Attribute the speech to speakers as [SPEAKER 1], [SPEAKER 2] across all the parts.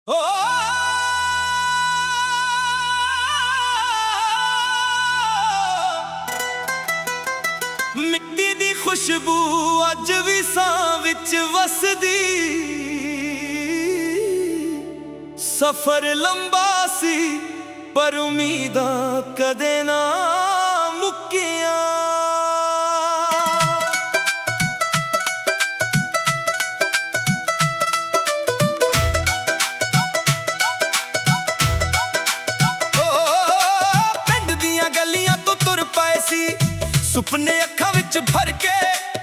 [SPEAKER 1] ਓ ਮਿੱਟੀ ਦੀ ਖੁਸ਼ਬੂ ਅੱਜ ਵੀ ਸਾਹ ਵਿੱਚ ਵਸਦੀ। ਸਫ਼ਰ ਲੰਬਾ ਸੀ ਪਰ ਉਮੀਦਾਂ ਕਦੇ ਨਾ ਮੁੱਕੀਆਂ। ਸੁਪਨੇ ਅੱਖਾਂ ਵਿੱਚ ਭਰ ਕੇ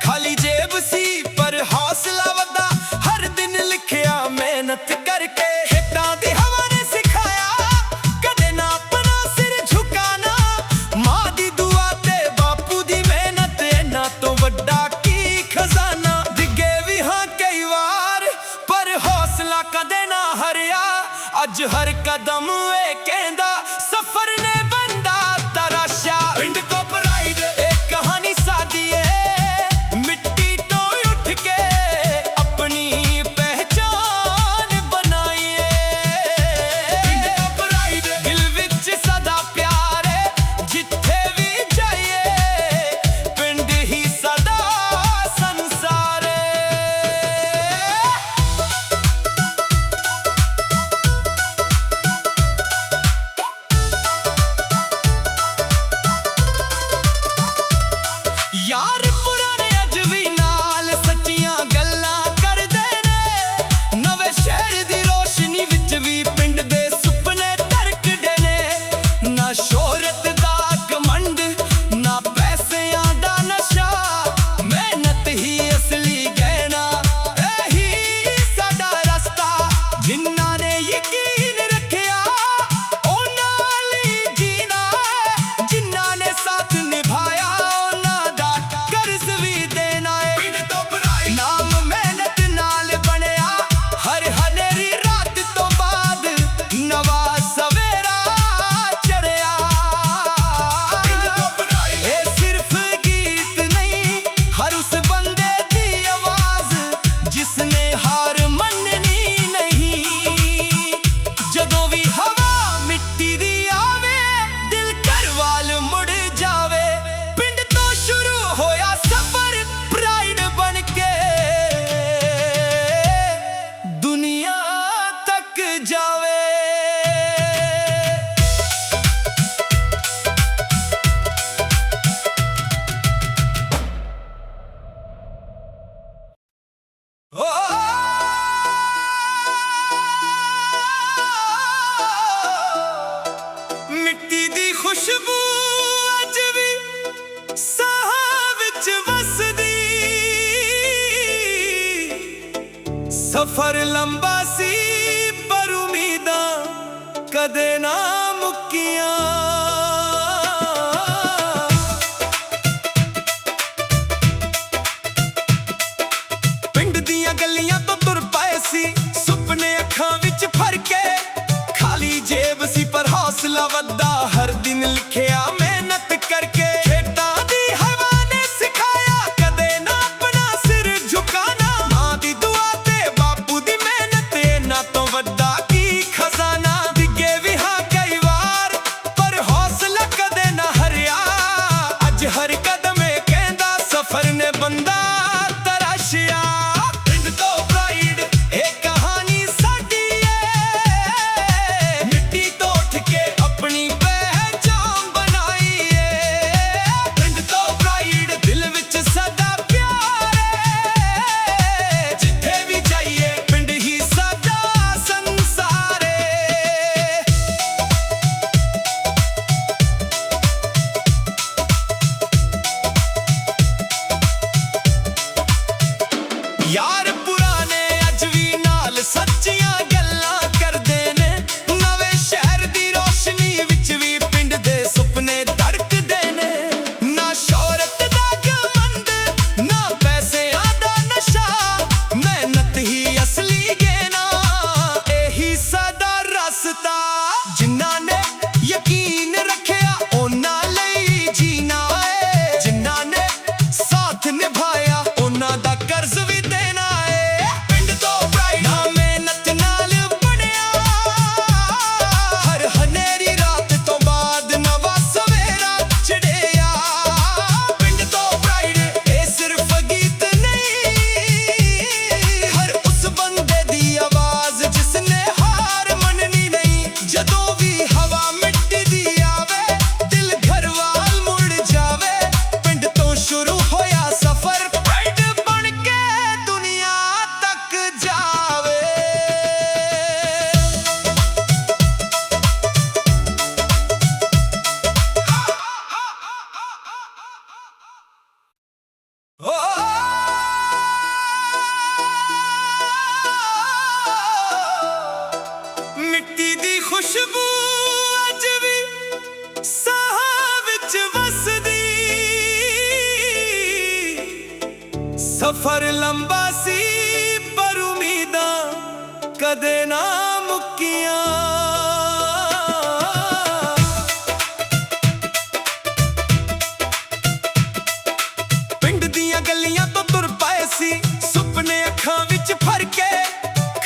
[SPEAKER 1] ਖਾਲੀ ਜੇਬ ਸੀ ਪਰ ਹੌਸਲਾ ਵੱਧਾ ਹਰ ਦਿਨ ਲਿਖਿਆ ਮਿਹਨਤ ਕਰਕੇ। ਖੇਤਾਂ ਦੀ ਹਵਾ ਨੇ ਸਿਖਾਇਆ ਕਦੇ ਨਾ ਆਪਣਾ ਸਿਰ ਝੁਕਾਣਾ। ਮਾਂ ਦੀ ਦੁਆ ਤੇ ਬਾਪੂ ਦੀ ਮਿਹਨਤ ਇਹਨਾਂ ਤੋਂ ਵੱਡਾ ਕੀ ਖਜ਼ਾਨਾ। ਡਿੱਗੇ ਵੀ ਹਾਂ ਕਈ ਵਾਰ ਪਰ ਹੌਸਲਾ ਕਦੇ ਨਾ ਹਰਿਆ। ਅੱਜ ਹਰ ਕਦਮ ਇਹ ਕਹਿੰਦਾ ਸਫ਼ਰ ਨੇ ਬੰਦਾ ਤਰਾਸ਼ਿਆ। ਪਿੰਡ ਤੋਂ ਖੁਸ਼ਬੂ ਅੱਜ ਵੀ ਸਾਹ ਵਿੱਚ ਵਸਦੀ। ਸਫ਼ਰ ਲੰਬਾ ਸੀ ਪਰ ਉਮੀਦਾਂ ਕਦੇ ਨਾ ਮੁੱਕੀਆਂ। ਪਿੰਡ ਦੀਆਂ ਗਲੀਆਂ ਤੋਂ ਤੁਰ ਪਏ ਸੀ ਸੁਪਨੇ ਅੱਖਾਂ ਵਿੱਚ ਭਰ ਕੇ। ਖਾਲੀ ਜੇਬ ਸੀ ਪਰ ਹੌਸਲਾ ਵੱਧਾ ਹਰ ਦਿਨ ਲਿਖਿਆ ਮਿਹਨਤ ਕਰਕੇ। ਖੇਤਾਂ ਦੀ ਹਵਾ ਨੇ ਸਿਖਾਇਆ ਕਦੇ ਨਾ ਆਪਣਾ ਸਿਰ ਝੁਕਾਣਾ। ਮਾਂ ਦੀ ਦੁਆ ਤੇ ਬਾਪੂ ਦੀ ਮਿਹਨਤ ਇਹਨਾਂ ਤੋਂ ਵੱਡਾ ਕੀ ਖਜ਼ਾਨਾ। ਡਿੱਗੇ ਵੀ ਹਾਂ ਕਈ ਵਾਰ ਪਰ सफर लंबा सी पर उम्मीदां कदे ना मुक्कियां। पिंड दियां गलियां तो तुर पाए सी सुपने अखां विच भर के।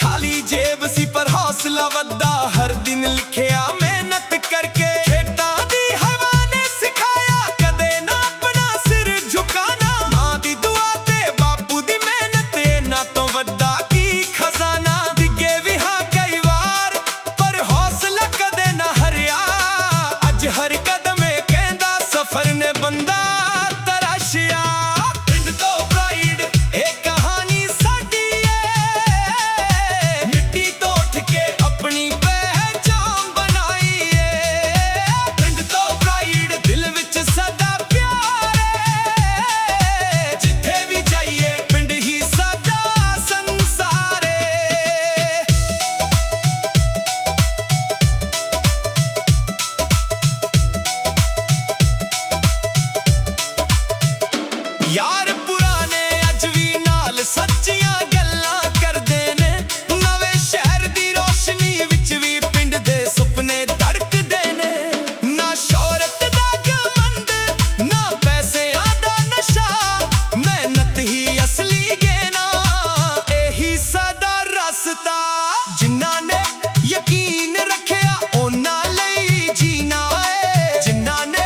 [SPEAKER 1] खाली जेब सी पर हौसला वधा हर दिन लिखिया मेहनत करके। खेतां दी हवा ने सिखाया कदे ना अपना सिर झुकाना। मां दी दुआ ते बापू दी मेहनत इन्हां तो वड्डा की खजाना। डिगे भी हां कई वार पर हौसला कदे ना हरिया। अज हर कदमे कहंदा सफर ने बंदा तराशिया। पिंड तो प्राइड एक कहानी साडी है। मिट्टी तो उठ के अपनी पहचान बनाई है। पिंड तो प्राइड दिल विच सदा प्यार है। जिथे भी जाइए पिंड ही सदा संसार है। यार पुराने अज भी नाल सच्चियां गल्लां करदे ने। नवे शहर दी रोशनी विच भी पिंड दे सुपने धड़कदे ने। ना शोहरत दा घमंड ना पैसेआं दा नशा। मेहनत ही असली गेना एही सादा रस्ता। जिन्हां ने यकीन रखिया उन्हां लई जीना है। जिन्हां ने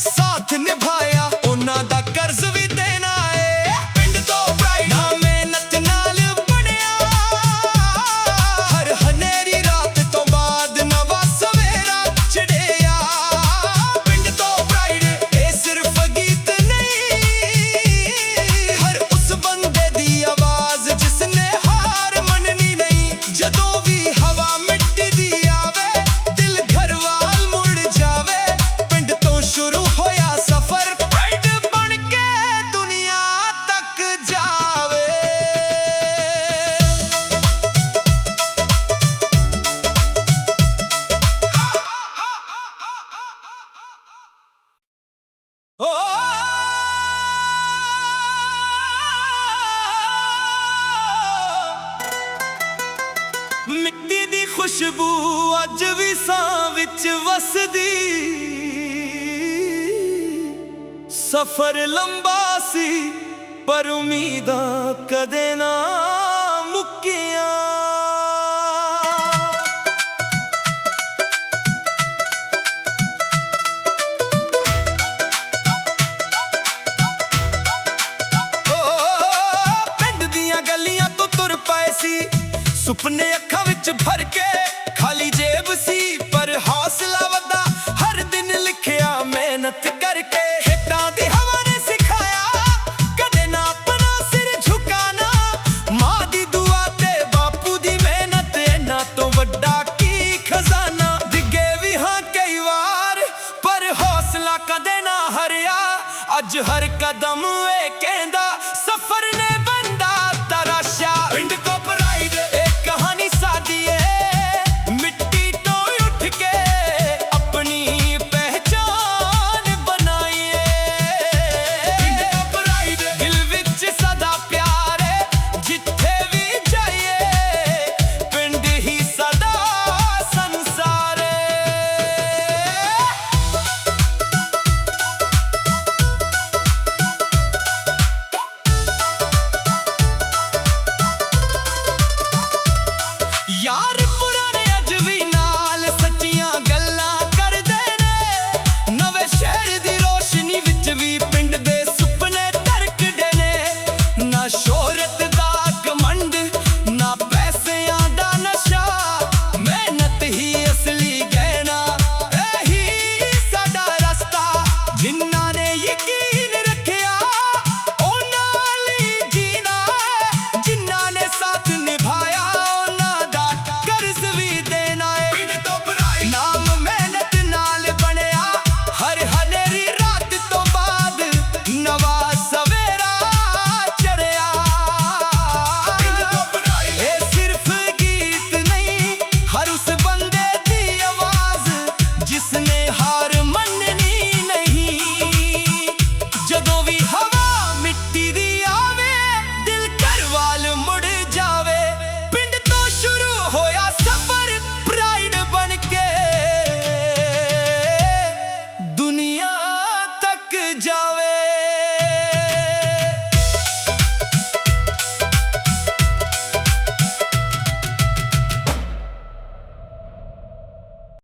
[SPEAKER 1] साथ निभाया उन्हां दा कर्ज भी देना है। पिंड तो प्राइड ना मेहनत नाल बनिया। हर हनेरी रात तो बाद नवा सवेरा चढ़िया। पिंड तो प्राइड ए सिर्फ गीत नहीं हर उस बंदे दी आवाज जिसने हार मननी नहीं। जदों भी हवा मिट्टी दी आवे दिल घर वाल मुड़ जावे। पिंड तो शुरू होया सफर प्राइड बन के दुनिया तक जावे। ओ मिट्टी दी खुशबू अज भी सां विच वसदी। सफर लंबा सी पर उम्मीदां कदे ना मुक्कियां। पिंड दियां गलियां तो तुर पाए सी सुपने अखां विच भर के।